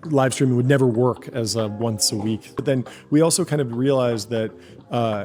live streaming would never work as a once a week. But then we also kind of realized that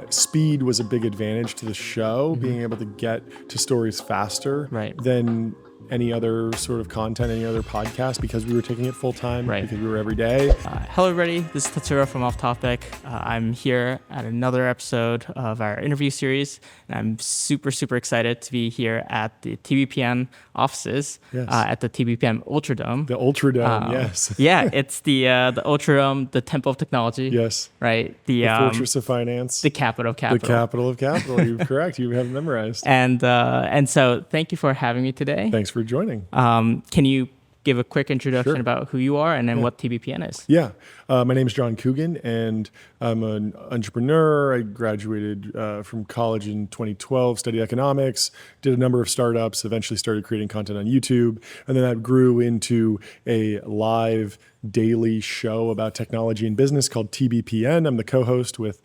speed was a big advantage to the show, being able to get to stories faster than any other sort of content, any other podcast, because we were taking it full time, because we were every day. Hello, everybody. This is Tetsuro from Off Topic. I'm here at another episode of our interview series, and I'm super, super excited to be here at the TBPN offices at the TBPN Ultradome. The Ultradome, yes. Yeah, it's the Ultradome, the Temple of Technology. Yes. Right. The Fortress of Finance. The capital of capital. The capital of capital. You're correct. You have it memorized. And so thank you for having me today. Thanks for joining. Can you give a quick introduction about who you are and then what TBPN is? Yeah. My name is John Coogan, and I'm an entrepreneur. I graduated from college in 2012, studied economics, did a number of startups, eventually started creating content on YouTube, and then that grew into a live daily show about technology and business called TBPN. I'm the co-host with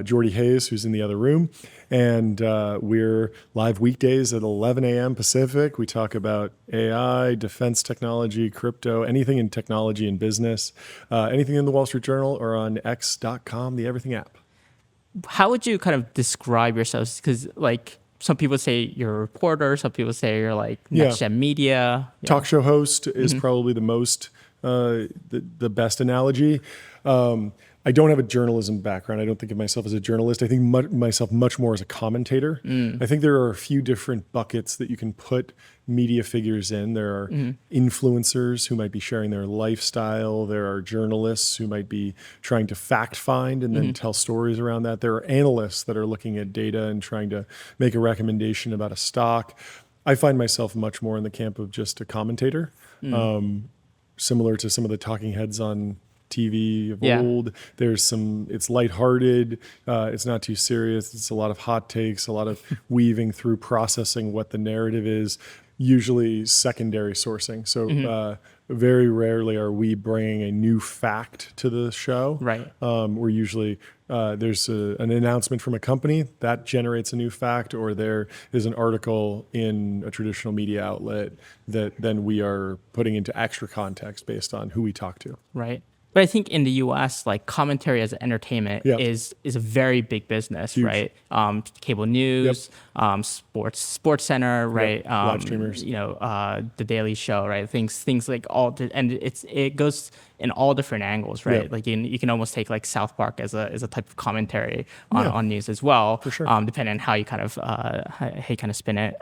Jordy Hayes, who's in the other room. And we're live weekdays at 11 a.m. Pacific. We talk about AI, defense technology, crypto, anything in technology and business, anything in the Wall Street Journal or on x.com, the Everything app. How would you kind of describe yourselves? Because like some people say you're a reporter, some people say you're like next-gen media. Talk show host is probably the most, the best analogy. I don't have a journalism background. I don't think of myself as a journalist. I think myself much more as a commentator. I think there are a few different buckets that you can put media figures in. There are influencers who might be sharing their lifestyle. There are journalists who might be trying to fact find and then tell stories around that. There are analysts that are looking at data and trying to make a recommendation about a stock. I find myself much more in the camp of just a commentator, similar to some of the talking heads on TV of old. There's it's lighthearted. It's not too serious. It's a lot of hot takes, a lot of weaving through processing what the narrative is, usually secondary sourcing. So very rarely are we bringing a new fact to the show. Right. We're usually, there's an announcement from a company that generates a new fact, or there is an article in a traditional media outlet that then we are putting into extra context based on who we talk to. Right. But I think in the U.S., like commentary as entertainment is a very big business, right? Cable news, Sports Center, right? Live streamers, The Daily Show, right? Things like and it goes in all different angles, right? Like you can almost take like South Park as a type of commentary on news as well, for sure. Depending on how you kind of spin it.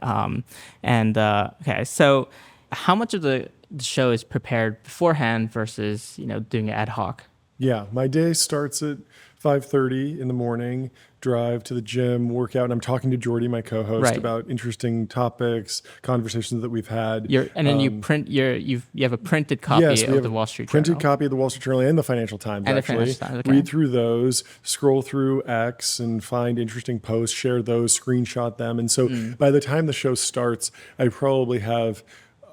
Okay, so how much of the show is prepared beforehand versus doing it ad hoc? Yeah, my day starts at 5:30 in the morning, drive to the gym, work out, and I'm talking to Jordy, my co-host, about interesting topics, conversations that we've had. And then you print you have a printed copy of the Wall Street Journal. Printed copy of the Wall Street Journal and the Financial Times, actually. Read through those, scroll through X and find interesting posts, share those, screenshot them. And so by the time the show starts, I probably have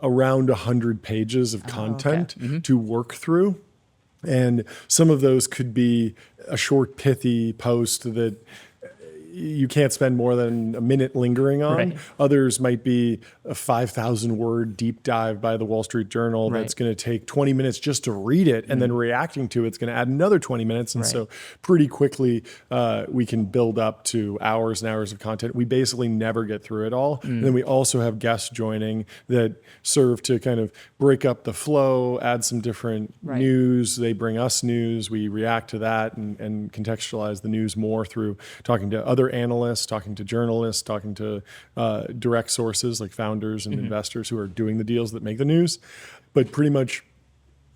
around 100 pages of content to work through. And some of those could be a short, pithy post that you can't spend more than a minute lingering on. Right. Others might be a 5,000 word deep dive by the Wall Street Journal that's going to take 20 minutes just to read it, and then reacting to it's going to add another 20 minutes. And so pretty quickly we can build up to hours and hours of content. We basically never get through it all. And then we also have guests joining that serve to kind of break up the flow, add some different news. They bring us news. We react to that and contextualize the news more through talking to other analysts, talking to journalists, talking to direct sources like founders and investors who are doing the deals that make the news. But pretty much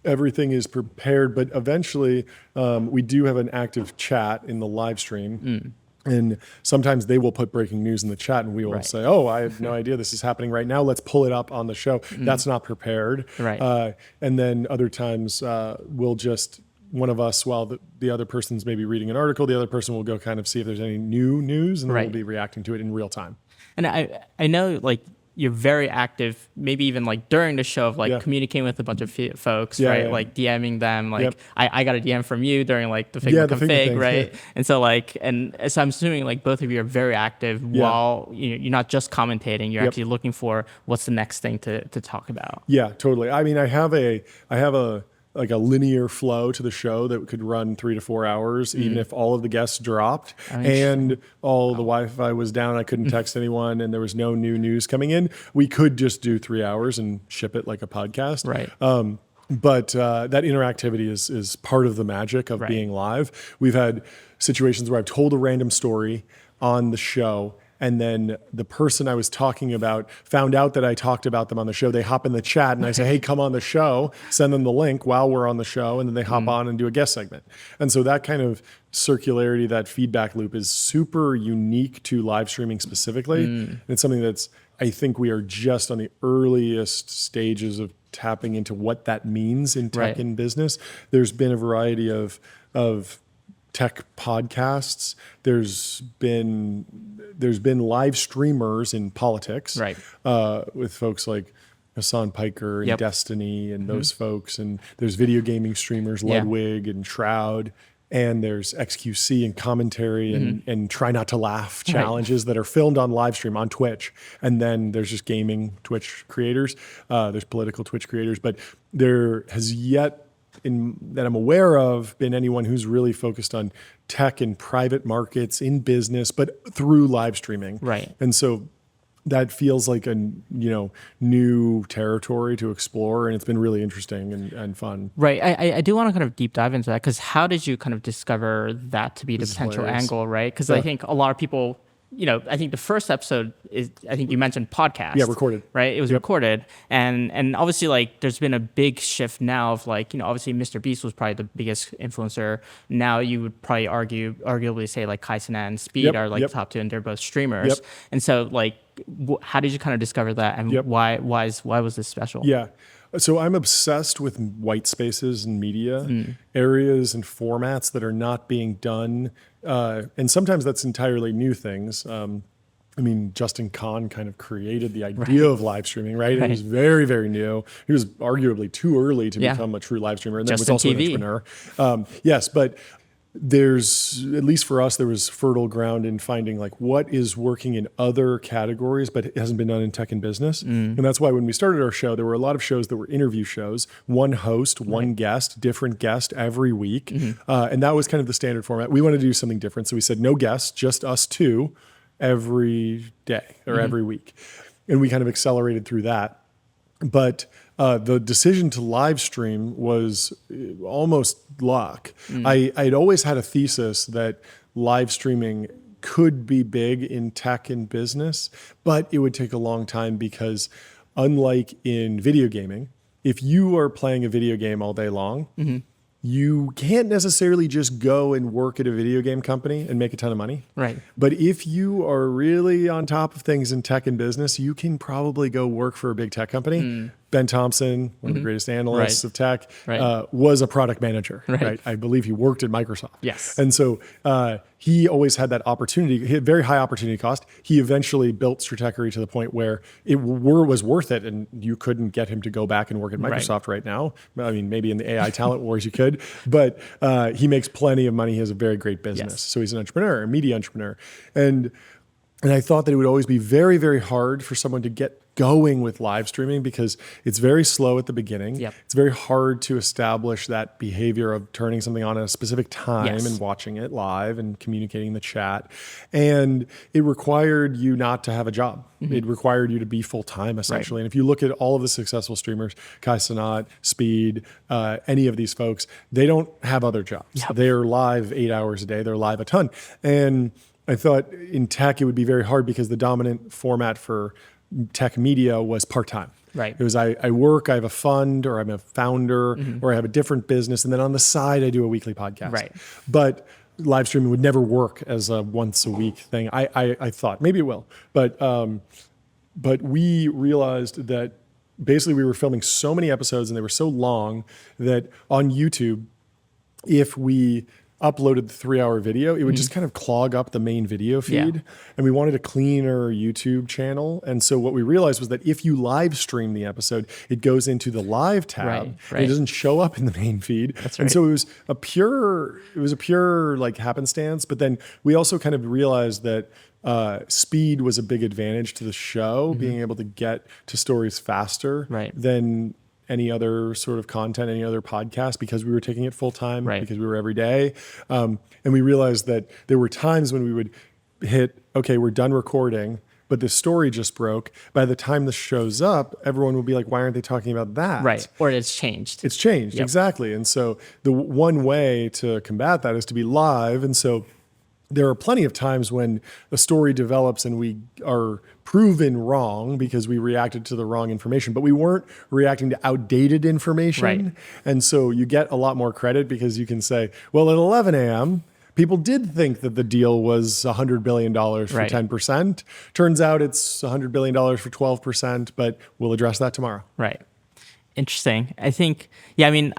everything is prepared. But eventually we do have an active chat in the live stream. And sometimes they will put breaking news in the chat and we will say, oh, I have no idea this is happening right now. Let's pull it up on the show. That's not prepared. And then other times we'll just, one of us, while the other person's maybe reading an article, the other person will go kind of see if there's any new news, and then we'll be reacting to it in real time. And I know like you're very active, maybe even like during the show of like communicating with a bunch of folks, like DMing them. Like I got a DM from you during like the Figma config, right? And so like, and so I'm assuming like both of you are very active while you're not just commentating, you're actually looking for what's the next thing to talk about. Yeah, totally. I mean, I have a like a linear flow to the show that could run 3 to 4 hours, even if all of the guests dropped and all the Wi-Fi was down. I couldn't text anyone and there was no new news coming in. We could just do 3 hours and ship it like a podcast. Right. But that interactivity is part of the magic of being live. We've had situations where I've told a random story on the show, and then the person I was talking about found out that I talked about them on the show. They hop in the chat and I say, hey, come on the show, send them the link while we're on the show, and then they hop on and do a guest segment. And so that kind of circularity, that feedback loop is super unique to live streaming specifically. And it's something that's, I think we are just on the earliest stages of tapping into what that means in tech and business. There's been a variety of tech podcasts. There's been live streamers in politics, with folks like Hassan Piker and Destiny and those folks. And there's video gaming streamers, Ludwig and Shroud. And there's XQC and commentary and try not to laugh challenges that are filmed on live stream on Twitch. And then there's just gaming Twitch creators. There's political Twitch creators. But there has yet, that I'm aware of, been anyone who's really focused on tech and private markets in business, but through live streaming. Right. And so that feels like a new territory to explore, and it's been really interesting and fun. Right. I do want to kind of deep dive into that, because how did you kind of discover that to be the potential angle, right? Because I think a lot of people, I think the first episode is, I think you mentioned podcast. Yeah, recorded. Right? It was recorded. And obviously, like, there's been a big shift now of, like, obviously Mr. Beast was probably the biggest influencer. Now you would probably arguably say, like, Kai Cenat and Speed are, like, top two, and they're both streamers. And so, like, how did you kind of discover that, and why was this special? Yeah. So I'm obsessed with white spaces in media, areas and formats that are not being done. And sometimes that's entirely new things. I mean, Justin Kahn kind of created the idea of live streaming, right? It was very, very new. He was arguably too early to become a true live streamer, and then was also an entrepreneur. Yes, but there's, at least for us, there was fertile ground in finding like what is working in other categories, but it hasn't been done in tech and business. And that's why when we started our show, there were a lot of shows that were interview shows, one host, one guest, different guest every week. And that was kind of the standard format. We wanted to do something different. So we said, no guests, just us two every day or every week. And we kind of accelerated through that. But the decision to live stream was almost luck. I'd always had a thesis that live streaming could be big in tech and business, but it would take a long time because unlike in video gaming, if you are playing a video game all day long, you can't necessarily just go and work at a video game company and make a ton of money. Right. But if you are really on top of things in tech and business, you can probably go work for a big tech company. Ben Thompson, one of the greatest analysts of tech, was a product manager. Right. I believe he worked at Microsoft. Yes. And so he always had that opportunity. He had very high opportunity cost. He eventually built Stratechery to the point where it was worth it, and you couldn't get him to go back and work at Microsoft right now. I mean, maybe in the AI talent wars you could, but he makes plenty of money. He has a very great business. So he's an entrepreneur, a media entrepreneur. And I thought that it would always be very, very hard for someone to get going with live streaming because it's very slow at the beginning. It's very hard to establish that behavior of turning something on at a specific time and watching it live and communicating in the chat. And it required you not to have a job. It required you to be full-time, essentially. And if you look at all of the successful streamers, Kai Cenat, Speed, any of these folks, they don't have other jobs. They're live 8 hours a day. They're live a ton. And I thought in tech, it would be very hard because the dominant format for tech media was part-time. It was I work, I have a fund, or I'm a founder, or I have a different business, and then on the side I do a weekly podcast. But live streaming would never work as a once a week thing. I thought maybe it will, but we realized that basically we were filming so many episodes and they were so long that on YouTube, if we uploaded the 3-hour video, it would just kind of clog up the main video feed. And we wanted a cleaner YouTube channel. And so what we realized was that if you live stream the episode, it goes into the live tab. And it doesn't show up in the main feed. And so it was a pure like happenstance. But then we also kind of realized that speed was a big advantage to the show, being able to get to stories faster than any other sort of content, any other podcast, because we were taking it full time, because we were every day. And we realized that there were times when we would hit, okay, we're done recording, but the story just broke. By the time this shows up, everyone will be like, why aren't they talking about that? Right. Or it's changed. It's changed, exactly. And so the one way to combat that is to be live. And so there are plenty of times when a story develops and we are proven wrong because we reacted to the wrong information, but we weren't reacting to outdated information. Right. And so you get a lot more credit because you can say, well, at 11 a.m., people did think that the deal was $100 billion for 10%. Turns out it's $100 billion for 12%, but we'll address that tomorrow. Right. Interesting. I think, I mean,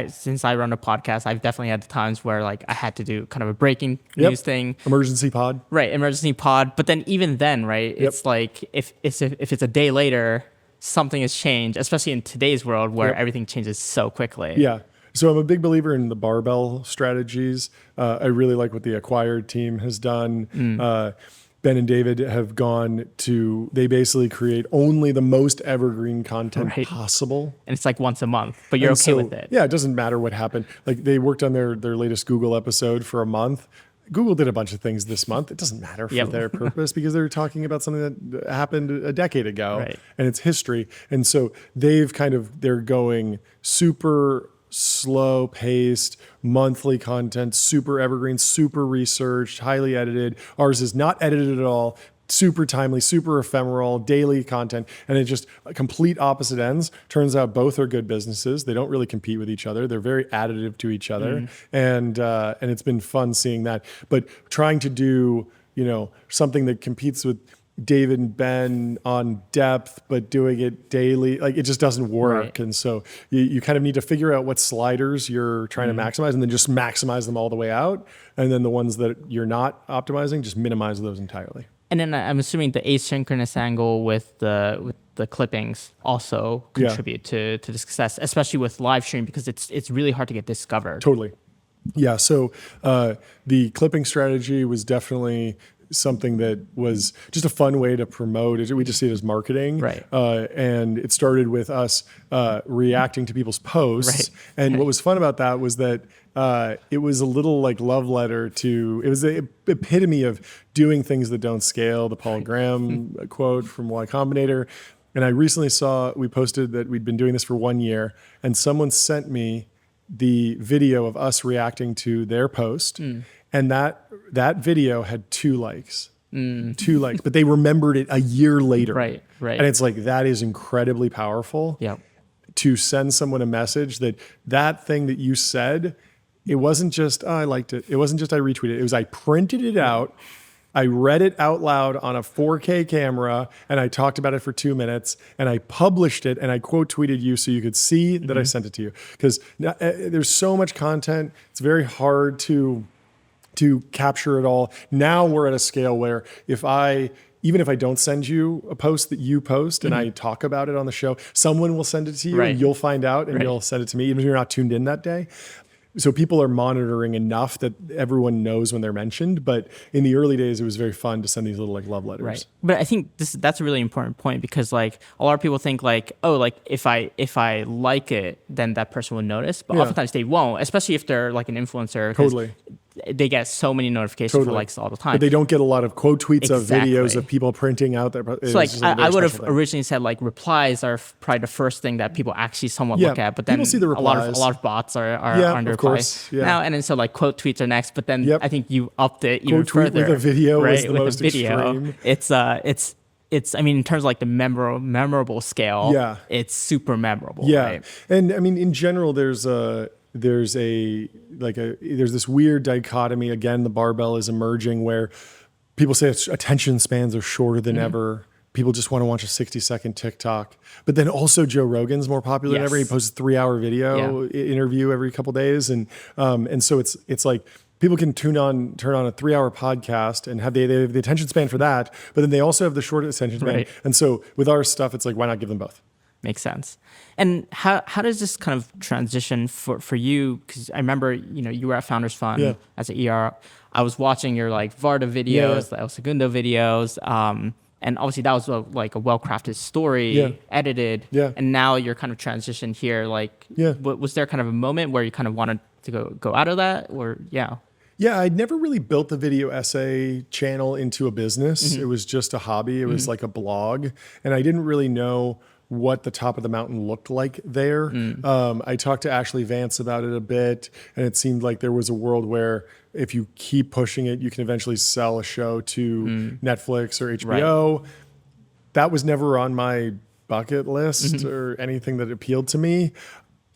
since I run a podcast, I've definitely had the times where like I had to do kind of a breaking news thing. Emergency pod. Right. Emergency pod. But then even then, right, it's like if it's a day later, something has changed, especially in today's world where everything changes so quickly. Yeah. So I'm a big believer in the barbell strategies. I really like what the Acquired team has done. Ben and David have gone to, they basically create only the most evergreen content possible. And it's like once a month, but you're okay with it. Yeah, it doesn't matter what happened. Like they worked on their latest Google episode for a month. Google did a bunch of things this month. It doesn't matter for their purpose because they're talking about something that happened a decade ago and it's history. And so they're going super slow paced monthly content, super evergreen, super researched, highly edited. Ours is not edited at all, super timely, super ephemeral, daily content. And it just complete opposite ends. Turns out both are good businesses. They don't really compete with each other. They're very additive to each other. And it's been fun seeing that. But trying to do, something that competes with David and Ben on depth, but doing it daily, like it just doesn't work. And so you kind of need to figure out what sliders you're trying to maximize and then just maximize them all the way out. And then the ones that you're not optimizing, just minimize those entirely. And then I'm assuming the asynchronous angle with the clippings also contribute to the success, especially with live stream, because it's really hard to get discovered. Totally. Yeah. So the clipping strategy was definitely something that was just a fun way to promote it. We just see it as marketing. Right. And it started with us reacting to people's posts. Right. And what was fun about that was that it was a little like love letter to, it was the epitome of doing things that don't scale, the Paul Graham quote from Y Combinator. And I recently we posted that we'd been doing this for 1 year, and someone sent me the video of us reacting to their post. And that video had 2 likes. 2 likes, but they remembered it a year later. Right. And it's like, that is incredibly powerful. Yeah. To send someone a message that thing that you said, it wasn't just, I liked it. It wasn't just I retweeted it. It was I printed it out. I read it out loud on a 4K camera and I talked about it for 2 minutes and I published it and I quote tweeted you so you could see that I sent it to you. Because there's so much content. It's very hard to capture it all. Now we're at a scale where even if I don't send you a post that you post and I talk about it on the show, someone will send it to you and you'll find out and you'll send it to me, even if you're not tuned in that day. So people are monitoring enough that everyone knows when they're mentioned. But in the early days, it was very fun to send these little like love letters. Right. But I think that's a really important point because like a lot of people think like, oh, like if I like it, then that person will notice. But oftentimes they won't, especially if they're like an influencer. Totally. They get so many notifications for likes all the time. But they don't get a lot of quote tweets of videos of people printing out their. So like I would have originally said like replies are probably the first thing that people actually somewhat look at. But then see the replies. A lot of bots are under replies now. And then so like quote tweets are next. But then I think you upped it even further. Quote tweet with a video is the most extreme. It's I mean in terms of like the memorable scale. It's super memorable. Yeah. Right? And I mean in general there's this weird dichotomy. Again, the barbell is emerging where people say attention spans are shorter than ever. People just want to watch a 60-second TikTok. But then also Joe Rogan's more popular than ever. He posts a 3-hour video interview every couple days. And so it's like people can turn on a 3-hour podcast and they have the attention span for that. But then they also have the short attention span. Right. And so with our stuff, it's like, why not give them both? Makes sense. And how does this kind of transition for you? Because I remember, you were at Founders Fund as an ER. I was watching your like Varda videos, the El Segundo videos. And obviously that was like a well-crafted story, edited. Yeah. And now you're kind of transitioned here. Like, was there kind of a moment where you kind of wanted to go out of that, or Yeah, I'd never really built the video essay channel into a business. It was just a hobby. It was like a blog. And I didn't really know what the top of the mountain looked like there. I talked to Ashley Vance about it a bit, and it seemed like there was a world where if you keep pushing it, you can eventually sell a show to Netflix or HBO. Right. That was never on my bucket list or anything that appealed to me.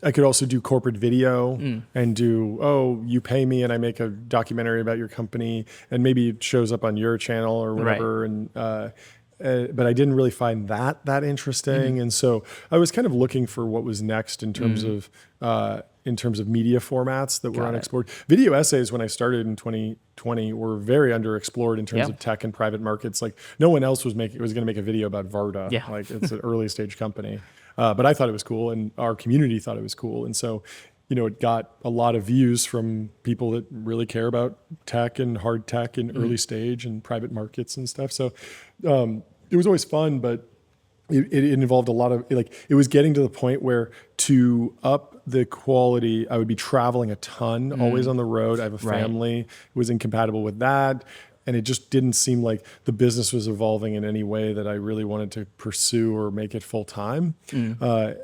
I could also do corporate video and do, you pay me and I make a documentary about your company, and maybe it shows up on your channel or whatever. Right. But I didn't really find that interesting. And so I was kind of looking for what was next in terms of media formats that were unexplored. Video essays, when I started in 2020, were very underexplored in terms of tech and private markets. Like, no one else was going to make a video about Varda. Yeah. Like, it's an early stage company. But I thought it was cool, and our community thought it was cool. And so, it got a lot of views from people that really care about tech and hard tech and early stage and private markets and stuff. So it was always fun, but it involved a lot of, it was getting to the point where to up the quality, I would be traveling a ton, always on the road. I have a family. It was incompatible with that. And it just didn't seem like the business was evolving in any way that I really wanted to pursue or make it full time. And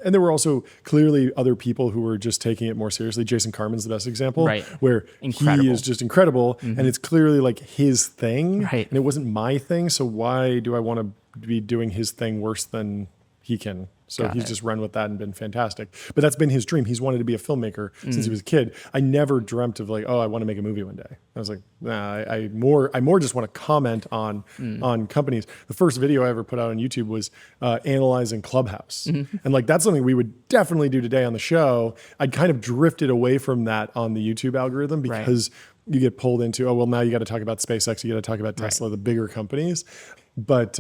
there were also clearly other people who were just taking it more seriously. Jason Carmen's the best example, where he is just incredible, and it's clearly like his thing, and it wasn't my thing. So why do I want to be doing his thing worse than he can? So he's just run with that and been fantastic. But that's been his dream. He's wanted to be a filmmaker since he was a kid. I never dreamt of I want to make a movie one day. I was like, nah, I more just want to comment on companies. The first video I ever put out on YouTube was analyzing Clubhouse. And that's something we would definitely do today on the show. I'd kind of drifted away from that on the YouTube algorithm because you get pulled into, now you got to talk about SpaceX, you got to talk about Tesla, the bigger companies. But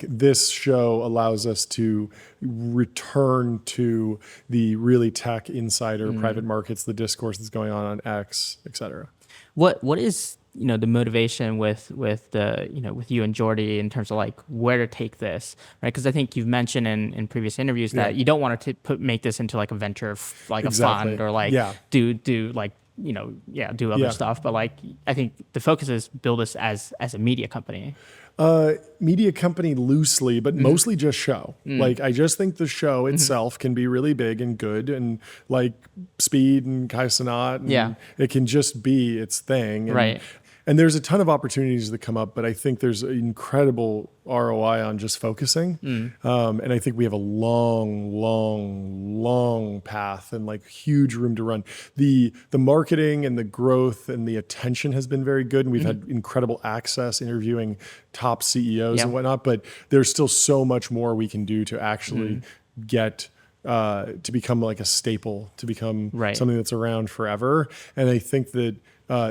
this show allows us to return to the really tech insider, private markets, the discourse that's going on X, et cetera. What is the motivation with you and Jordy in terms of where to take this, right? Because I think you've mentioned in previous interviews that you don't want to make this into a venture, a fund, or do other stuff. But I think the focus is build this as a media company. Media company loosely, but mostly just show. I just think the show itself can be really big and good, and Speed and Kai Cenat, and it can just be its thing. And, and there's a ton of opportunities that come up, but I think there's an incredible ROI on just focusing. And I think we have a long path and huge room to run. The marketing and the growth and the attention has been very good. And we've had incredible access interviewing top CEOs and whatnot, but there's still so much more we can do to actually get to become a staple, to become something that's around forever. And I think that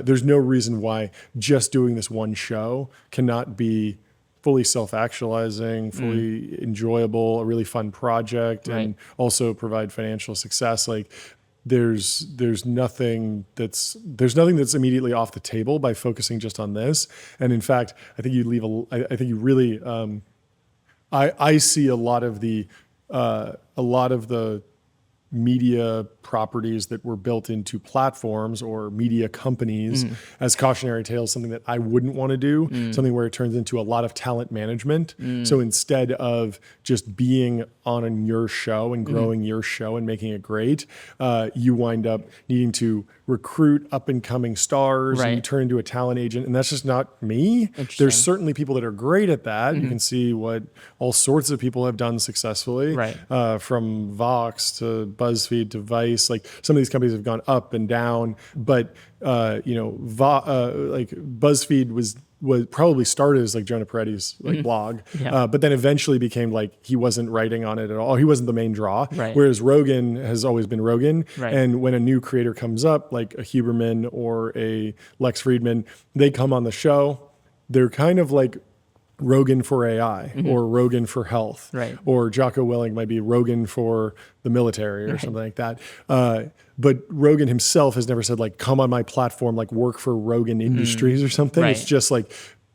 there's no reason why just doing this one show cannot be fully self-actualizing, fully enjoyable, a really fun project, and also provide financial success. There's nothing that's immediately off the table by focusing just on this. And in fact, I think I see a lot of the media properties that were built into platforms or media companies as cautionary tales, something that I wouldn't want to do, something where it turns into a lot of talent management. So instead of just being on your show and growing your show and making it great, you wind up needing to recruit up and coming stars and you turn into a talent agent. And that's just not me. There's certainly people that are great at that. You can see what all sorts of people have done successfully, from Vox to BuzzFeed to Vice. Some of these companies have gone up and down, but BuzzFeed was probably started as Jonah Peretti's blog, but then eventually became he wasn't writing on it at all. He wasn't the main draw. Whereas Rogan has always been Rogan. And when a new creator comes up, like a Huberman or a Lex Friedman, they come on the show. They're kind of Rogan for AI or Rogan for health, or Jocko Willing might be Rogan for the military or something like that. But Rogan himself has never said come on my platform, work for Rogan Industries or something. It's just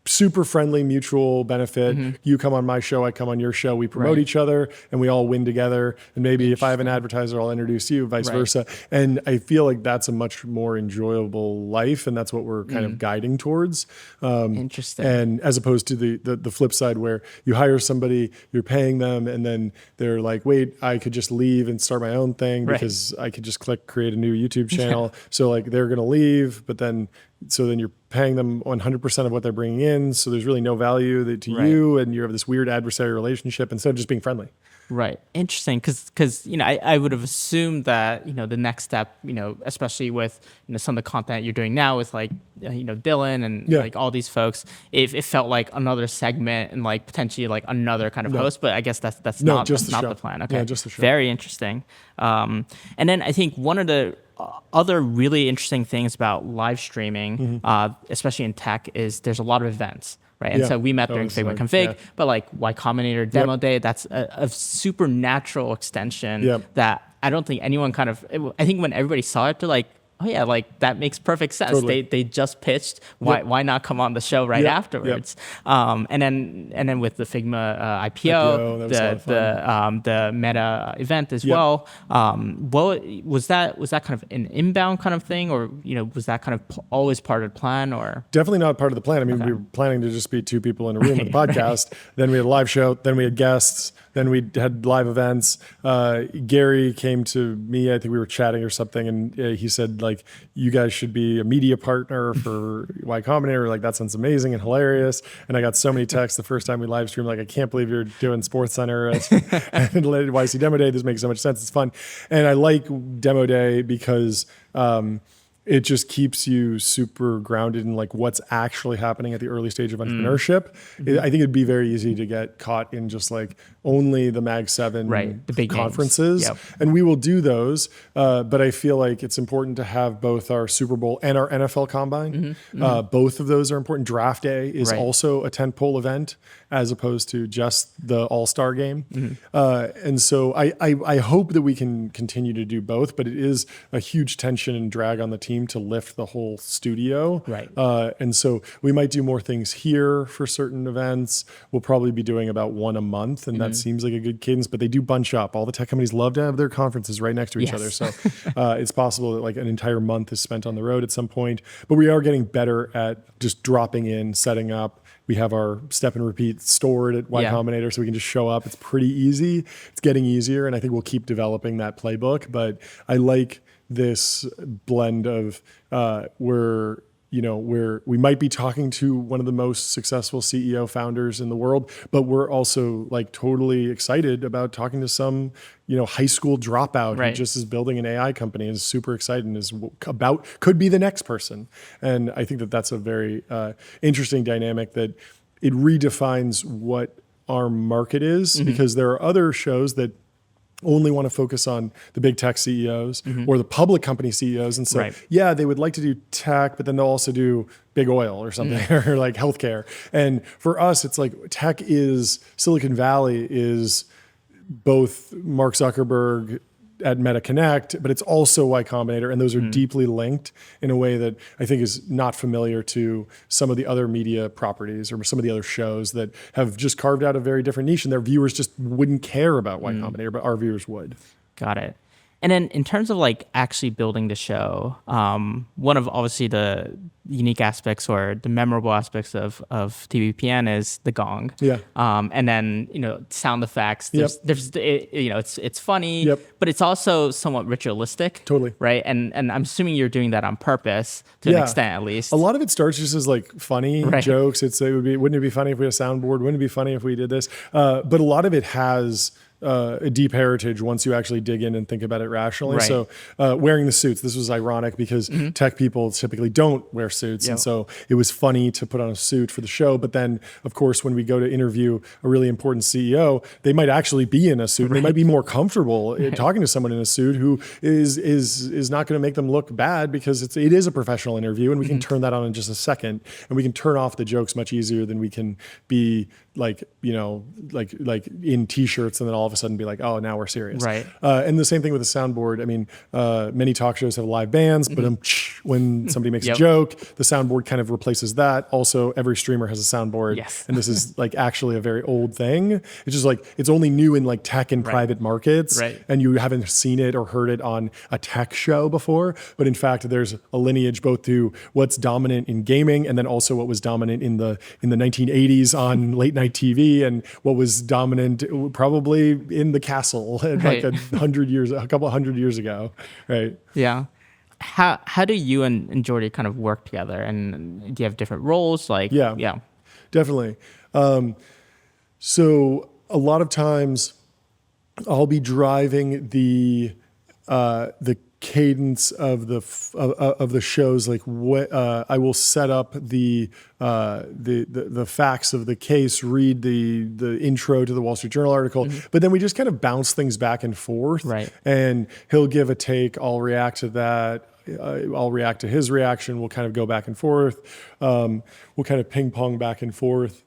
super friendly, mutual benefit. You come on my show, I come on your show. We promote each other, and we all win together. And maybe if I have an advertiser, I'll introduce you, vice versa. And I feel like that's a much more enjoyable life, and that's what we're kind of guiding towards. Interesting. And as opposed to the flip side, where you hire somebody, you're paying them, and then they're like, wait, I could just leave and start my own thing because I could just click create a new YouTube channel. So like they're going to leave, but then you're paying them 100% of what they're bringing in. So there's really no value to you, and you have this weird adversarial relationship instead of just being friendly. Right. Interesting. Because I would have assumed that, the next step, especially with, some of the content you're doing now with like, Dylan and like all these folks, it felt like another segment and like potentially like another kind of host, but I guess that's not the plan. Okay. Yeah, just the show. Very interesting. And then I think one of the other really interesting things about live streaming, especially in tech, is there's a lot of events. Right. And so we met during Figma Config, but like Y Combinator Demo Day, that's a super natural extension that I don't think anyone I think when everybody saw it, they're like, oh yeah, like that makes perfect sense. Totally. They just pitched. Why not come on the show right afterwards? And then with the Figma IPO, the Meta event as well. Was that kind of an inbound kind of thing, or was that kind of always part of the plan? Or definitely not part of the plan. I mean, we were planning to just be two people in a room with a podcast. Then we had a live show. Then we had guests. Then we had live events. Gary came to me. I think we were chatting or something, and he said, like, you guys should be a media partner for Y Combinator. Like, that sounds amazing and hilarious. And I got so many texts the first time we live streamed, like, I can't believe you're doing SportsCenter and YC Demo Day. This makes so much sense. It's fun. And I like Demo Day because it just keeps you super grounded in like what's actually happening at the early stage of entrepreneurship. I think it'd be very easy to get caught in just like only the Mag 7 the big conferences. And we will do those. But I feel like it's important to have both our Super Bowl and our NFL Combine. Both of those are important. Draft Day is also a tentpole event as opposed to just the All-Star game. And so I hope that we can continue to do both, but it is a huge tension and drag on the team to lift the whole studio. And so we might do more things here for certain events. We'll probably be doing about one a month, and that seems like a good cadence, but they do bunch up. All the tech companies love to have their conferences right next to each other. So it's possible that like an entire month is spent on the road at some point, but we are getting better at just dropping in, setting up. We have our step and repeat stored at Y Combinator, so we can just show up. It's pretty easy. It's getting easier, and I think we'll keep developing that playbook. But I like this blend of where we might be talking to one of the most successful CEO founders in the world, but we're also like totally excited about talking to some high school dropout who just is building an AI company and is super excited and could be the next person. And I think that that's a very interesting dynamic, that it redefines what our market is, because there are other shows that only want to focus on the big tech CEOs or the public company CEOs. And so, they would like to do tech, but then they'll also do big oil or something or like healthcare. And for us, it's like Silicon Valley is both Mark Zuckerberg at Meta Connect, but it's also Y Combinator, and those are deeply linked in a way that I think is not familiar to some of the other media properties or some of the other shows that have just carved out a very different niche, and their viewers just wouldn't care about Y Combinator, but our viewers would. Got it. And then in terms of like actually building the show, one of obviously the unique aspects or the memorable aspects of TBPN is the gong. And then, sound effects. There's it's funny, but it's also somewhat ritualistic. Totally. Right. And I'm assuming you're doing that on purpose to an extent, at least. A lot of it starts just as like funny jokes. Wouldn't it be funny if we had a soundboard? Wouldn't it be funny if we did this? But a lot of it has a deep heritage once you actually dig in and think about it rationally. So wearing the suits, this was ironic because tech people typically don't wear suits. And so it was funny to put on a suit for the show. But then, of course, when we go to interview a really important CEO, they might actually be in a suit. They might be more comfortable talking to someone in a suit who is not going to make them look bad, because it is a professional interview, and we can turn that on in just a second. And we can turn off the jokes much easier than we can be like in t-shirts and then all of a sudden be like, oh, now we're serious. Right. And the same thing with the soundboard. I mean, many talk shows have live bands, but when somebody makes a joke, the soundboard kind of replaces that. Also, every streamer has a soundboard. Yes. And this is like actually a very old thing. It's just like, it's only new in like tech and private markets. Right. And you haven't seen it or heard it on a tech show before. But in fact, there's a lineage both to what's dominant in gaming and then also what was dominant in the 1980s on late night TV and what was dominant probably in the castle like a couple hundred years ago. Right. Yeah. How do you and Jordy kind of work together, and do you have different roles? Like, yeah, definitely. So a lot of times I'll be driving the cadence of the shows. Like I will set up the facts of the case, read the intro to the Wall Street Journal article, but then we just kind of bounce things back and forth. Right. And he'll give a take. I'll react to that. I'll react to his reaction. We'll kind of go back and forth. We'll kind of ping pong back and forth.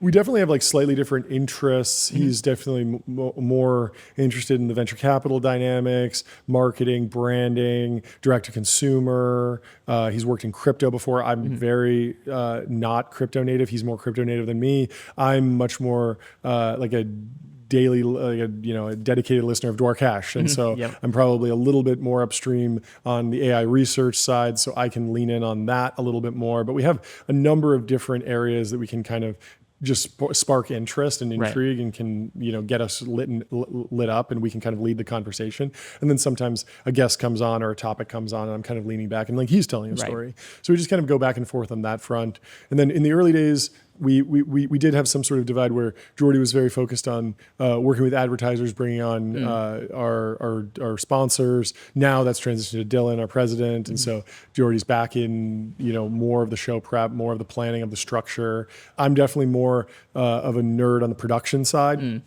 We definitely have like slightly different interests. He's definitely more interested in the venture capital dynamics, marketing, branding, direct to consumer. He's worked in crypto before. I'm very not crypto native. He's more crypto native than me. I'm much more like a daily, a dedicated listener of Dwarcash. And so I'm probably a little bit more upstream on the AI research side, so I can lean in on that a little bit more. But we have a number of different areas that we can kind of just spark interest and intrigue and can, get us lit up, and we can kind of lead the conversation. And then sometimes a guest comes on or a topic comes on and I'm kind of leaning back and like he's telling a story. So we just kind of go back and forth on that front. And then in the early days, we did have some sort of divide where Jordy was very focused on working with advertisers, bringing on our sponsors. Now that's transitioned to Dylan, our president, and so Jordy's back in more of the show prep, more of the planning of the structure. I'm definitely more of a nerd on the production side.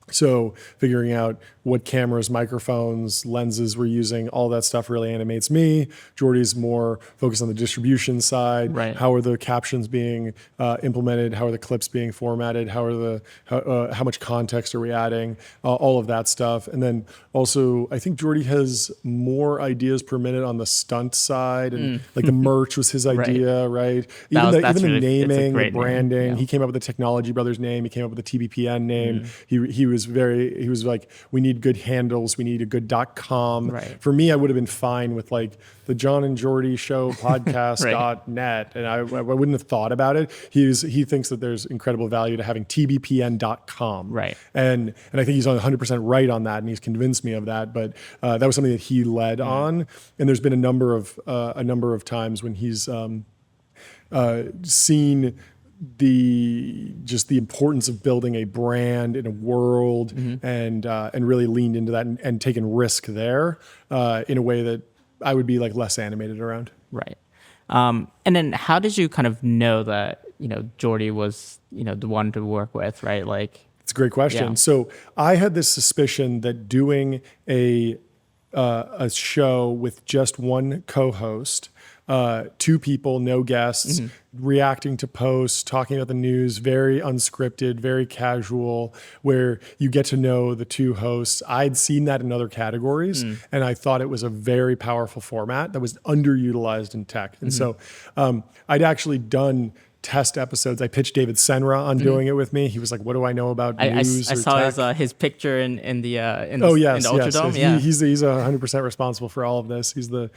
So figuring out what cameras, microphones, lenses we're using, all that stuff really animates me. Jordy's more focused on the distribution side. Right. How are the captions being implemented? How are the clips being formatted? How much context are we adding? All of that stuff. And then also, I think Jordy has more ideas per minute on the stunt side, and like the merch was his idea, right? Even the naming, the branding. Name. Yeah. He came up with the Technology Brothers name. He came up with the TBPN name. He was like, we need good handles. We need a good .com. Right. For me, I would have been fine with like the John and Jordy Show podcast.net. And I wouldn't have thought about it. He thinks that there's incredible value to having tbpn.com. Right. And I think he's 100% right on that. And he's convinced me of that. But that was something that he led on. And there's been a number of times when he's seen the importance of building a brand in a world and really leaned into that and taken risk there in a way that I would be like less animated around. Right. And then how did you kind of know that, Jordy was, the one to work with, right? Like, it's a great question. Yeah. So I had this suspicion that doing a show with just one co-host, two people, no guests, reacting to posts, talking about the news, very unscripted, very casual, where you get to know the two hosts. I'd seen that in other categories, and I thought it was a very powerful format that was underutilized in tech. And so I'd actually done test episodes. I pitched David Senra on doing it with me. He was like, "What do I know about news?" I saw his picture in the Ultradome. Yeah, he's 100% responsible for all of this. He's the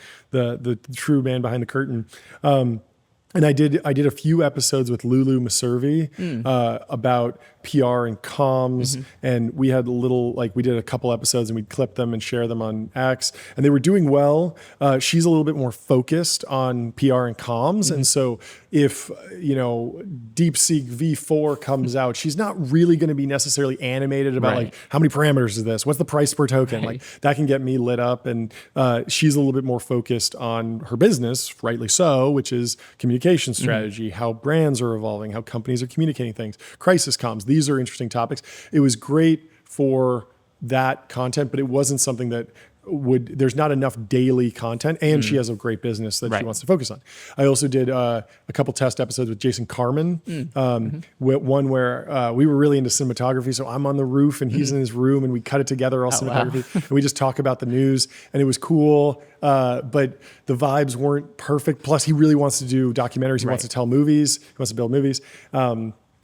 true man behind the curtain. And I did a few episodes with Lulu Maservi about PR and comms, and we had we did a couple episodes and we'd clip them and share them on X, and they were doing well. She's a little bit more focused on PR and comms, and so if DeepSeek V4 comes out, she's not really going to be necessarily animated about like how many parameters is this, what's the price per token, like that can get me lit up, and she's a little bit more focused on her business, rightly so, which is communication strategy, how brands are evolving, how companies are communicating things, crisis comms. These are interesting topics. It was great for that content, but it wasn't something that there's not enough daily content, and she has a great business that she wants to focus on. I also did a couple test episodes with Jason Carmen, one where we were really into cinematography. So I'm on the roof and he's in his room, and we cut it together, all cinematography, and we just talk about the news, and it was cool. But the vibes weren't perfect. Plus, he really wants to do documentaries. He wants to tell movies. He wants to build movies.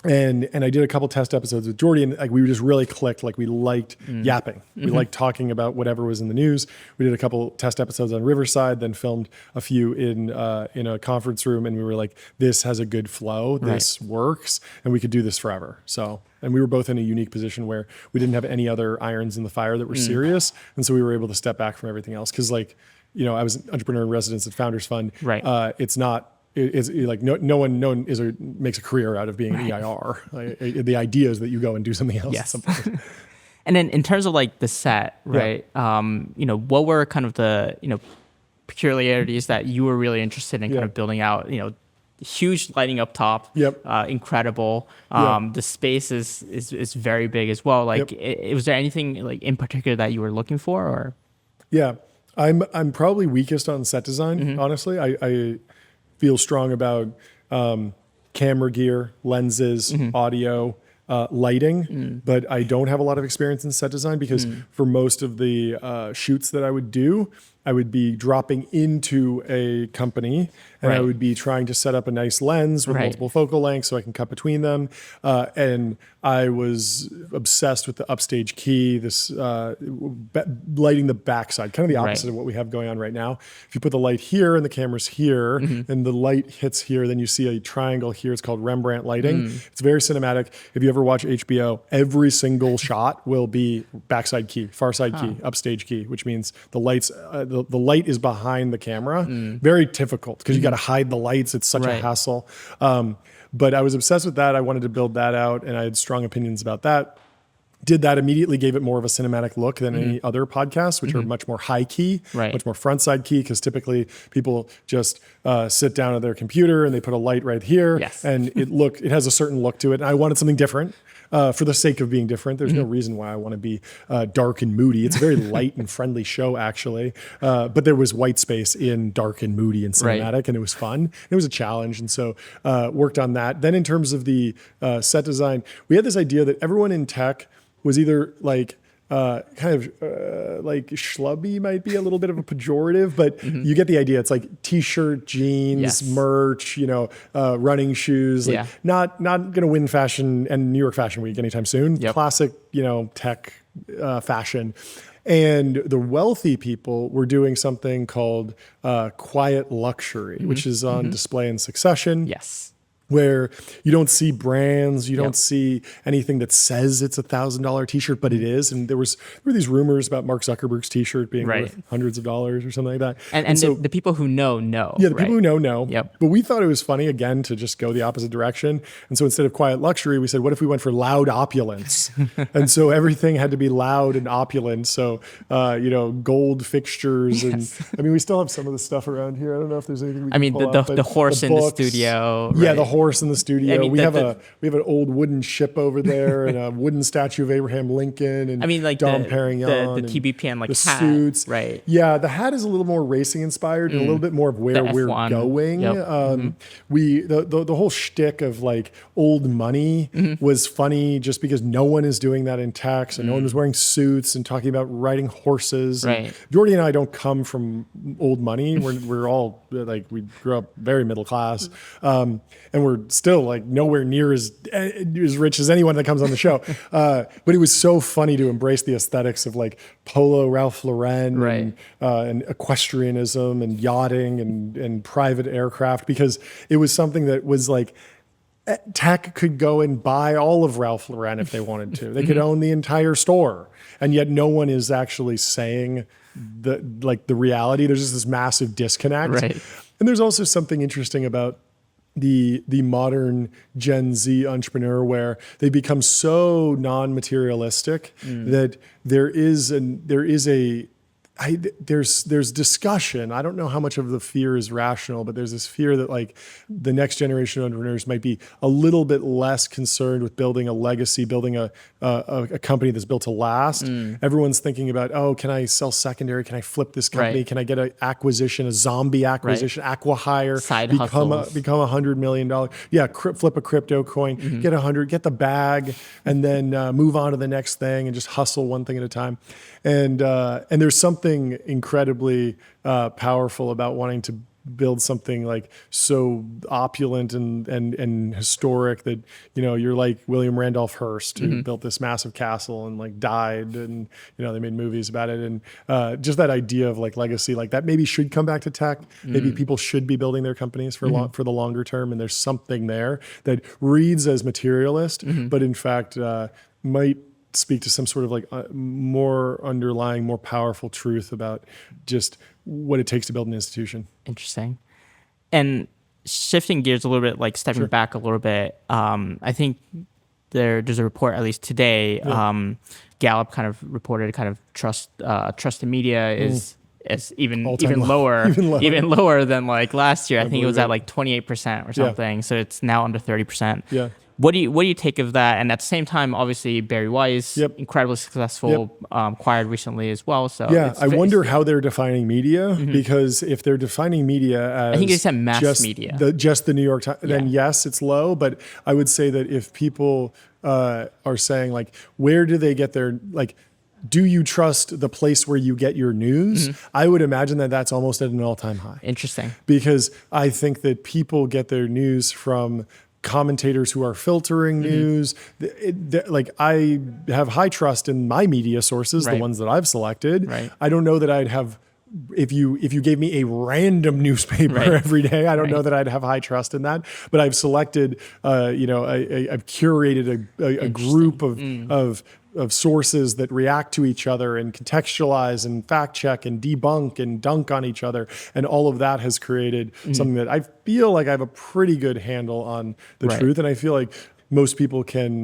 And I did a couple test episodes with Jordy, and like we just really clicked. Like we liked yapping. We liked talking about whatever was in the news. We did a couple test episodes on Riverside, then filmed a few in a conference room, and we were like, this has a good flow. This works, and we could do this forever. So, and we were both in a unique position where we didn't have any other irons in the fire that were serious, and so we were able to step back from everything else. Because like, I was an entrepreneur in residence at Founders Fund. It's not. It's like no one makes a career out of being an EIR. The idea is that you go and do something else. Yes. And then in terms of like the set, right? What were kind of the peculiarities that you were really interested in kind of building out? Huge lighting up top. Incredible. The space is very big as well. Like, was there anything like in particular that you were looking for, or? Yeah, I'm probably weakest on set design. Honestly, I feel strong about camera gear, lenses, audio, lighting, but I don't have a lot of experience in set design because for most of the shoots that I would do, I would be dropping into a company and I would be trying to set up a nice lens with multiple focal lengths so I can cut between them. And I was obsessed with the upstage key, this lighting the backside, kind of the opposite of what we have going on right now. If you put the light here and the camera's here and the light hits here, then you see a triangle here. It's called Rembrandt lighting. It's very cinematic. If you ever watch HBO, every single shot will be backside key, far side key, upstage key, which means the lights, the light is behind the camera. Very difficult because you got to hide the lights. It's such a hassle. But I was obsessed with that. I wanted to build that out, and I had strong opinions about that. Did that, immediately gave it more of a cinematic look than any other podcasts, which are much more high key, much more front side key, because typically people just sit down at their computer and they put a light right here, and it has a certain look to it. And I wanted something different. For the sake of being different. There's no reason why I want to be dark and moody. It's a very light and friendly show, actually. But there was white space in dark and moody and cinematic, and it was fun. It was a challenge, and so worked on that. Then in terms of the set design, we had this idea that everyone in tech was either like like schlubby might be a little bit of a pejorative, but you get the idea. It's like t-shirt, jeans, merch, running shoes, like not going to win fashion and New York Fashion Week anytime soon. Classic, tech fashion. And the wealthy people were doing something called quiet luxury, which is on display in Succession. Where you don't see brands, you don't see anything that says it's $1,000 t-shirt, but it is. And there were these rumors about Mark Zuckerberg's t-shirt being worth hundreds of dollars or something like that. And so the people who know. Yeah, the people who know. But we thought it was funny, again, to just go the opposite direction. And so instead of quiet luxury, we said, what if we went for loud opulence? And so everything had to be loud and opulent. So, gold fixtures. And I mean, we still have some of the stuff around here. I don't know if there's anything we can pull out, the horse in the studio. Yeah, the horse in the studio. I mean, we have an old wooden ship over there and a wooden statue of Abraham Lincoln and Dom Perignon. The TBPN the hat. Suits. Right. Yeah, the hat is a little more racing inspired and a little bit more of where we're going. The whole shtick of like old money was funny just because no one is doing that in tech. So no one was wearing suits and talking about riding horses. Right. Jordy and I don't come from old money. We're all like, we grew up very middle class. And we're still like nowhere near as rich as anyone that comes on the show. But it was so funny to embrace the aesthetics of like Polo, Ralph Lauren, and equestrianism and yachting and private aircraft, because it was something that was like, tech could go and buy all of Ralph Lauren if they wanted to. They could own the entire store. And yet no one is actually saying the reality. There's just this massive disconnect. Right. And there's also something interesting about the modern Gen Z entrepreneur, where they become so non-materialistic that there is a there's discussion. I don't know how much of the fear is rational, but there's this fear that like the next generation of entrepreneurs might be a little bit less concerned with building a legacy, building a company that's built to last. Everyone's thinking about, oh, can I sell secondary? Can I flip this company? Can I get an acquisition, a zombie acquisition, acqui-hire, become $100 million? Yeah, flip a crypto coin, get 100, get the bag, and then move on to the next thing and just hustle one thing at a time. And there's something incredibly powerful about wanting to build something like so opulent and historic that, you know, you're like William Randolph Hearst, who built this massive castle and like died, and, you know, they made movies about it. And just that idea of like legacy, like that maybe should come back to tech. Maybe people should be building their companies for the longer term. And there's something there that reads as materialist, but in fact might speak to some sort of like more underlying, more powerful truth about just what it takes to build an institution. Interesting. And shifting gears a little bit, like stepping back a little bit, I think there's a report, at least today, Gallup kind of reported kind of trust in media is even lower than like last year. I think it was at like 28% or something. So it's now under 30%. Yeah. What do you take of that? And at the same time, obviously Barry Weiss, incredibly successful, acquired recently as well. So I wonder how they're defining media, because if they're defining media as I think they said mass media, just the New York Times, then yes, it's low. But I would say that if people are saying like, where do they get their like? Do you trust the place where you get your news? I would imagine that that's almost at an all-time high. Interesting. Because I think that people get their news from commentators who are filtering news. Like I have high trust in my media sources, the ones that I've selected. I don't know that I'd have, if you gave me a random newspaper every day, I don't know that I'd have high trust in that. But I've selected, I've curated a group of sources that react to each other and contextualize and fact check and debunk and dunk on each other. And all of that has created something that I feel like I have a pretty good handle on the truth. And I feel like most people can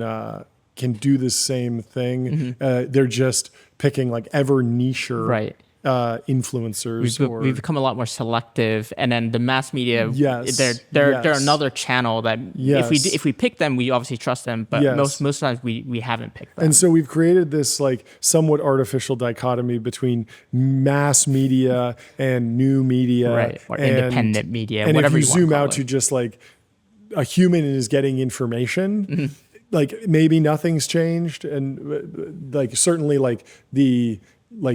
do the same thing. They're just picking like ever nicher influencers. We've become a lot more selective, and then the mass media, they're another channel that if we pick them, we obviously trust them, but most times we haven't picked them. And so we've created this like somewhat artificial dichotomy between mass media and new media, or independent media, and whatever if you zoom out to just like a human is getting information, like maybe nothing's changed, and like certainly like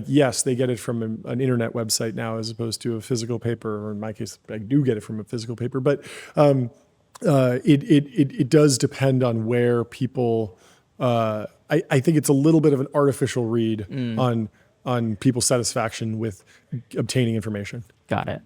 yes, they get it from an internet website now as opposed to a physical paper, or in my case, I do get it from a physical paper. But it does depend on where people. I think it's a little bit of an artificial read on people's satisfaction with obtaining information. Got it.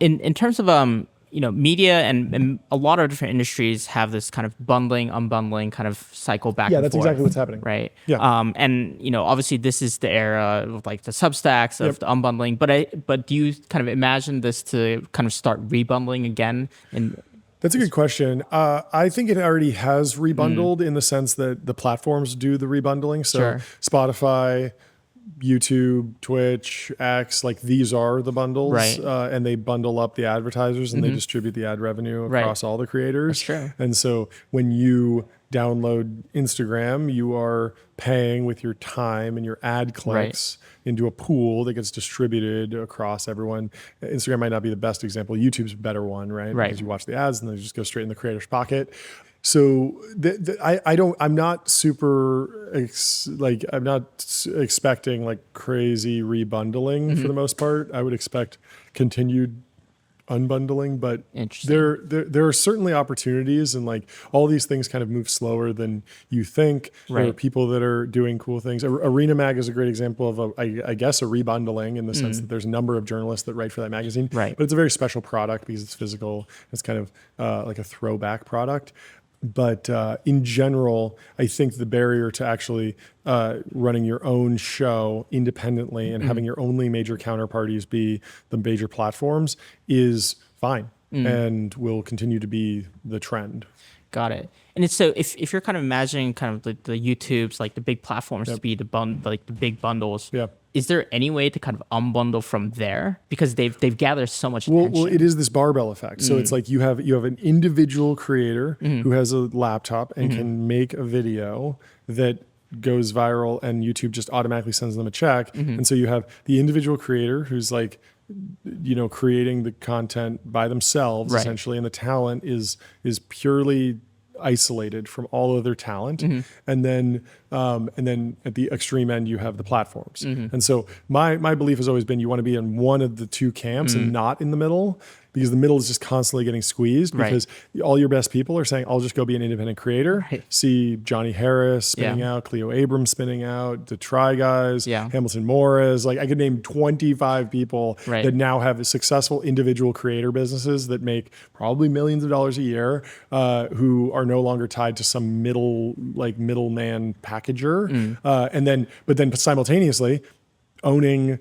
In terms of media and a lot of different industries have this kind of bundling, unbundling kind of cycle back and forth. Yeah, that's exactly what's happening. Right. Yeah. And obviously this is the era of like the Substacks of the unbundling, but do you kind of imagine this to kind of start rebundling again? That's a good question. I think it already has rebundled in the sense that the platforms do the rebundling. So Spotify, YouTube, Twitch, X, like these are the bundles, and they bundle up the advertisers and they distribute the ad revenue across all the creators. That's true. And so when you download Instagram, you are paying with your time and your ad clicks into a pool that gets distributed across everyone. Instagram might not be the best example. YouTube's a better one, right? Because you watch the ads and they just go straight in the creator's pocket. So I'm not expecting like crazy rebundling for the most part. I would expect continued unbundling, but there are certainly opportunities, and like all these things kind of move slower than you think. There are people that are doing cool things. Arena Mag is a great example of I guess a rebundling in the sense that there's a number of journalists that write for that magazine, but it's a very special product because it's physical. It's kind of like a throwback product. But in general, I think the barrier to actually running your own show independently and having your only major counterparties be the major platforms is fine and will continue to be the trend. Got it. And it's so if you're kind of imagining kind of the YouTubes, like the big platforms to be the big bundles, is there any way to kind of unbundle from there? Because they've gathered so much attention. Well, it is this barbell effect. So it's like you have an individual creator who has a laptop and can make a video that goes viral, and YouTube just automatically sends them a check. And so you have the individual creator who's like, creating the content by themselves essentially, and the talent is purely isolated from all other talent. And then at the extreme end you have the platforms. And so my belief has always been you want to be in one of the two camps and not in the middle, because the middle is just constantly getting squeezed, because all your best people are saying, I'll just go be an independent creator. See Johnny Harris spinning out, Cleo Abrams spinning out, the Try Guys, Hamilton Morris. Like I could name 25 people that now have successful individual creator businesses that make probably millions of dollars a year, who are no longer tied to some middleman packager. But then simultaneously owning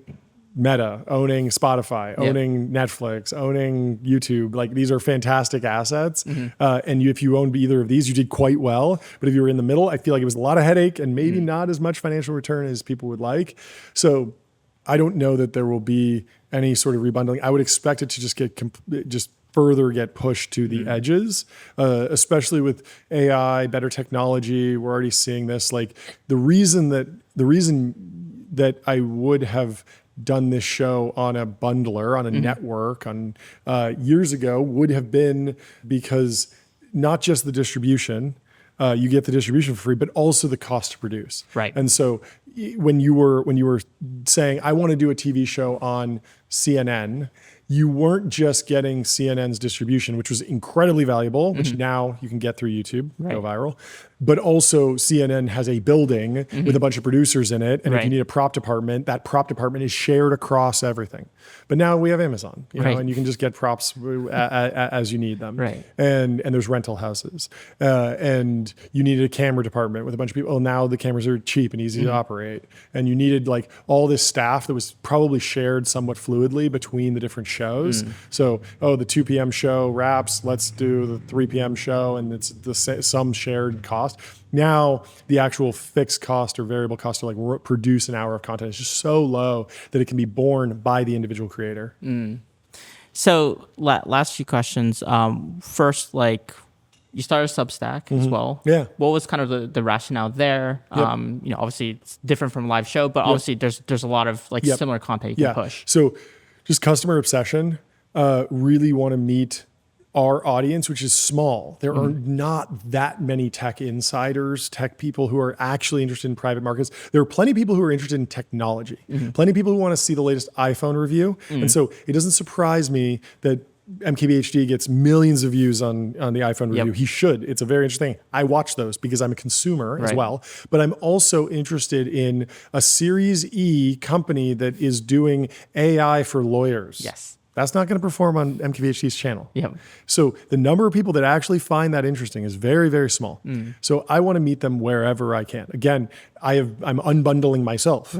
Meta, owning Spotify, owning Netflix, owning YouTube. Like these are fantastic assets. And if you owned either of these, you did quite well. But if you were in the middle, I feel like it was a lot of headache and maybe not as much financial return as people would like. So I don't know that there will be any sort of rebundling. I would expect it to just further get pushed to the edges, especially with AI, better technology. We're already seeing this. Like the reason that I would have done this show on a bundler, on a network, years ago would have been because not just the distribution, you get the distribution for free, but also the cost to produce. Right. And so when you were saying, I want to do a TV show on CNN, you weren't just getting CNN's distribution, which was incredibly valuable, which now you can get through YouTube, go viral. But also CNN has a building with a bunch of producers in it. And if you need a prop department, that prop department is shared across everything. But now we have Amazon, you know, and you can just get props as you need them. And there's rental houses. And you needed a camera department with a bunch of people. Oh, now the cameras are cheap and easy to operate. And you needed like all this staff that was probably shared somewhat fluidly between the different shows. So, the 2 p.m. show wraps, let's do the 3 p.m. show, and it's some shared cost. Now the actual fixed cost or variable cost to like produce an hour of content is just so low that it can be borne by the individual creator. So last few questions. First, like you started Substack as well. Yeah. What was kind of the rationale there? Obviously it's different from a live show, but obviously there's a lot of like similar content you can push. So just customer obsession, really want to meet our audience, which is small. There are not that many tech insiders, tech people who are actually interested in private markets. There are plenty of people who are interested in technology, plenty of people who want to see the latest iPhone review. And so it doesn't surprise me that MKBHD gets millions of views on the iPhone review. He should. It's a very interesting thing. I watch those because I'm a consumer as well. But I'm also interested in a Series E company that is doing AI for lawyers. That's not going to perform on MKBHD's channel. So the number of people that actually find that interesting is very, very small. So I want to meet them wherever I can. Again, I'm unbundling myself,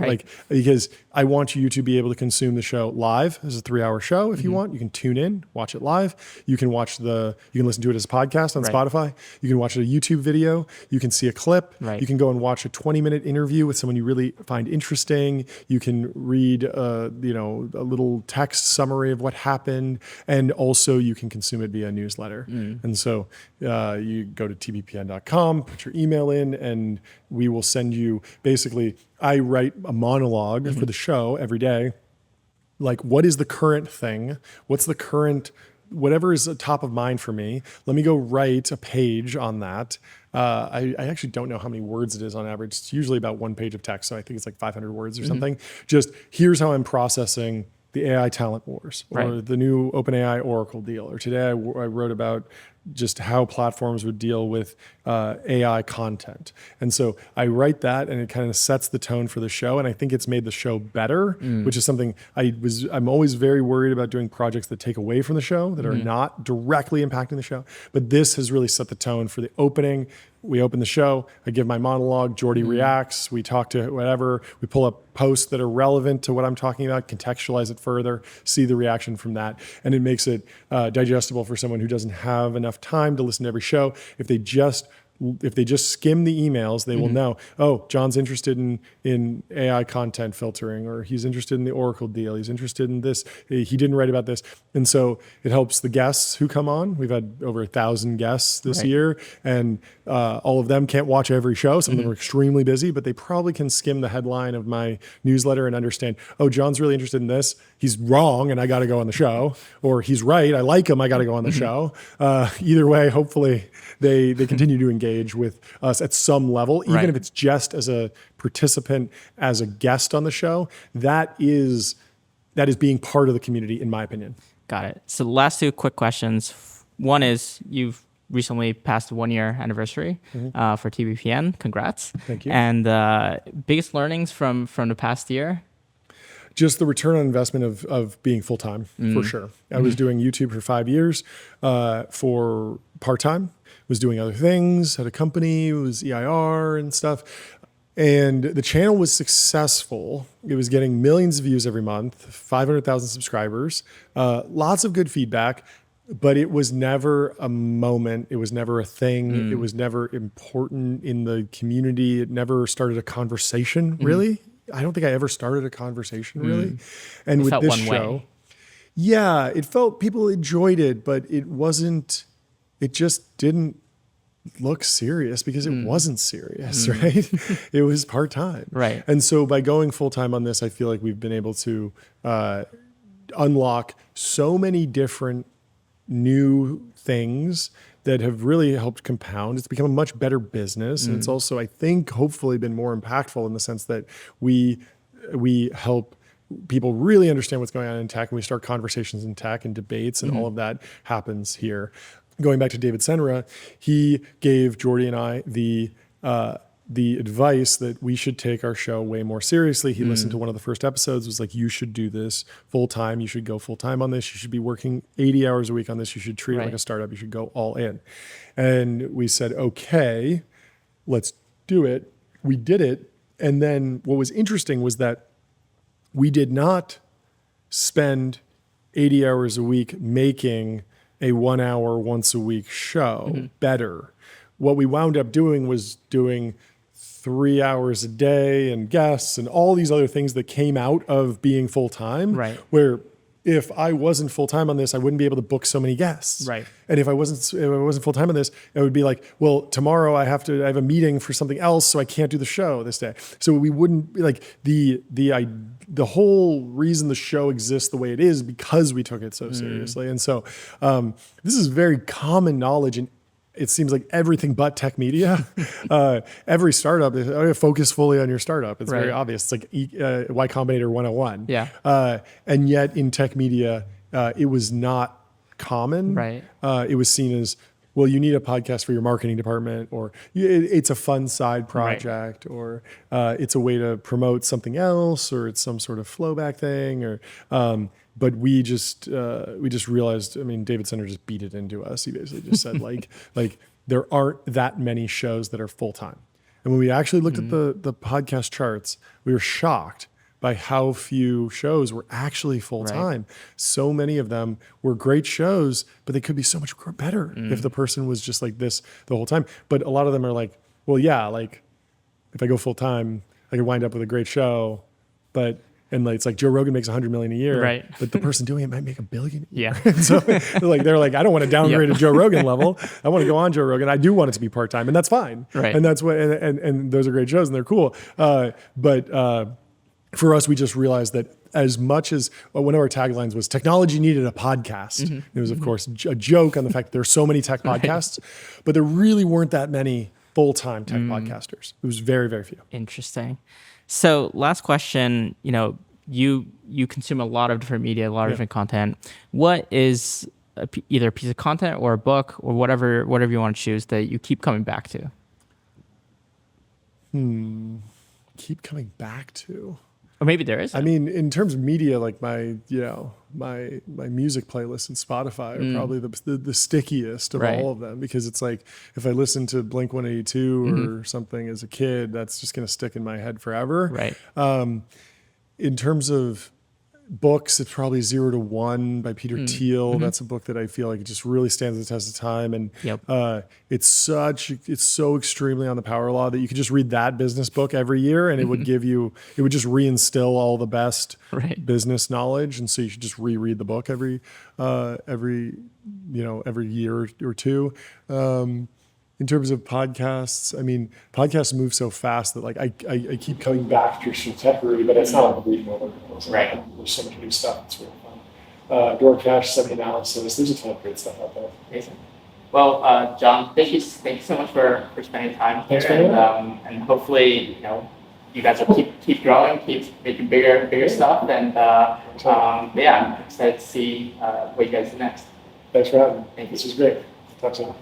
because I want you to be able to consume the show live. It's a 3-hour show. If you want, you can tune in, watch it live. You can listen to it as a podcast on Spotify. You can watch it a YouTube video. You can see a clip. You can go and watch a 20-minute interview with someone you really find interesting. You can read, a little text summary of what happened, and also you can consume it via newsletter. And so you go to tbpn.com, put your email in, and we will send you. Basically, I write a monologue for the show every day. Like, what is the current thing? What's the current, whatever is top of mind for me? Let me go write a page on that. I actually don't know how many words it is on average. It's usually about 1 page of text. So I think it's like 500 words or something. Just here's how I'm processing the AI talent wars, or the new OpenAI Oracle deal. Or today I wrote about just how platforms would deal with AI content. And so I write that, and it kind of sets the tone for the show. And I think it's made the show better, which is something I'm always very worried about doing projects that take away from the show, that are not directly impacting the show. But this has really set the tone for the opening. We open the show, I give my monologue, Jordy reacts, we talk to whatever, we pull up posts that are relevant to what I'm talking about, contextualize it further, see the reaction from that. And it makes it digestible for someone who doesn't have enough time to listen to every show. If they just if they just skim the emails, they will know, oh, John's interested in AI content filtering, or he's interested in the Oracle deal. He's interested in this. He didn't write about this. And so it helps the guests who come on. We've had over 1,000 guests this year, and all of them can't watch every show. Some of them are extremely busy, but they probably can skim the headline of my newsletter and understand, oh, John's really interested in this. He's wrong, and I got to go on the show. Or he's right, I like him, I got to go on the show. Either way, hopefully they continue to engage with us at some level, even if it's just as a participant, as a guest on the show. That is being part of the community, in my opinion. Got it. So the last two quick questions. One is, you've recently passed the 1-year anniversary for TBPN. Congrats. Thank you. And biggest learnings from the past year? Just the return on investment of being full-time, for sure. I was doing YouTube for 5 years for part-time, was doing other things, had a company, was EIR and stuff. And the channel was successful. It was getting millions of views every month, 500,000 subscribers, lots of good feedback, but it was never a moment. It was never a thing. It was never important in the community. It never started a conversation, really. I don't think I ever started a conversation, really. And with this show, yeah, it felt people enjoyed it, but it just didn't look serious because it wasn't serious, right? It was part-time. Right. And so by going full-time on this, I feel like we've been able to unlock so many different new things that have really helped compound. It's become a much better business. And it's also, I think, hopefully been more impactful in the sense that we help people really understand what's going on in tech, and we start conversations in tech and debates, and all of that happens here. Going back to David Senra, he gave Jordy and I the advice that we should take our show way more seriously. He listened to one of the first episodes, was like, you should do this full time. You should go full time on this. You should be working 80 hours a week on this. You should treat it like a startup. You should go all in. And we said, okay, let's do it. We did it. And then what was interesting was that we did not spend 80 hours a week making a 1 hour once a week show better. What we wound up doing was doing 3 hours a day and guests and all these other things that came out of being full-time, where if I wasn't full-time on this, I wouldn't be able to book so many guests. Right. And if I wasn't full-time on this, it would be like, well, tomorrow I have a meeting for something else, so I can't do the show this day. So we wouldn't be like the whole reason the show exists the way it is because we took it so seriously. And so this is very common knowledge in, it seems like, everything but tech media. Every startup is focus fully on your startup. It's very obvious. It's like Y Combinator 101. Yeah. And yet in tech media, it was not common. Right. It was seen as, well, you need a podcast for your marketing department, or it's a fun side project, or it's a way to promote something else, or it's some sort of flowback thing, or but we just realized, I mean, David Senra just beat it into us. He basically just said like there aren't that many shows that are full-time. And when we actually looked at the podcast charts, we were shocked by how few shows were actually full-time. So many of them were great shows, but they could be so much better if the person was just like this the whole time. But a lot of them are like, well, yeah, like if I go full-time, I could wind up with a great show, and like, it's like Joe Rogan makes $100 million a year, but the person doing it might make $1 billion a year. So they're like, I don't want to downgrade to Joe Rogan level. I want to go on Joe Rogan. I do want it to be part-time, and that's fine. And that's what, and those are great shows and they're cool. But for us, we just realized that as much as one of our taglines was technology needed a podcast. It was, of course, a joke on the fact that there are so many tech podcasts, but there really weren't that many full-time tech podcasters. It was very, very few. Interesting. So last question, you consume a lot of different media, a lot of different content. What is either a piece of content or a book or whatever you want to choose that you keep coming back to? Keep coming back to? Or maybe there is. I mean, in terms of media, like my music playlist and Spotify are probably the stickiest of all of them, because it's like, if I listen to Blink 182 or something as a kid, that's just going to stick in my head forever. Right. In terms of books, it's probably 0 to 1 by Peter Thiel. That's a book that I feel like it just really stands the test of time. And it's so extremely on the power law that you could just read that business book every year and it would it would just reinstill all the best business knowledge. And so you should just reread the book every year or two. In terms of podcasts, I mean, podcasts move so fast that like I keep coming back to traditional tech really, but it's not like a reading over. Right. There's so much new stuff. It's really fun. DoorCash, semi-analysis. There's a ton of great stuff out there. Amazing. Well, John, thank you so much for spending time here, and hopefully, you guys will keep growing, keep making bigger stuff, and I'm excited to see what you guys do next. Thanks for having me. Thank you. This was great. Talk soon.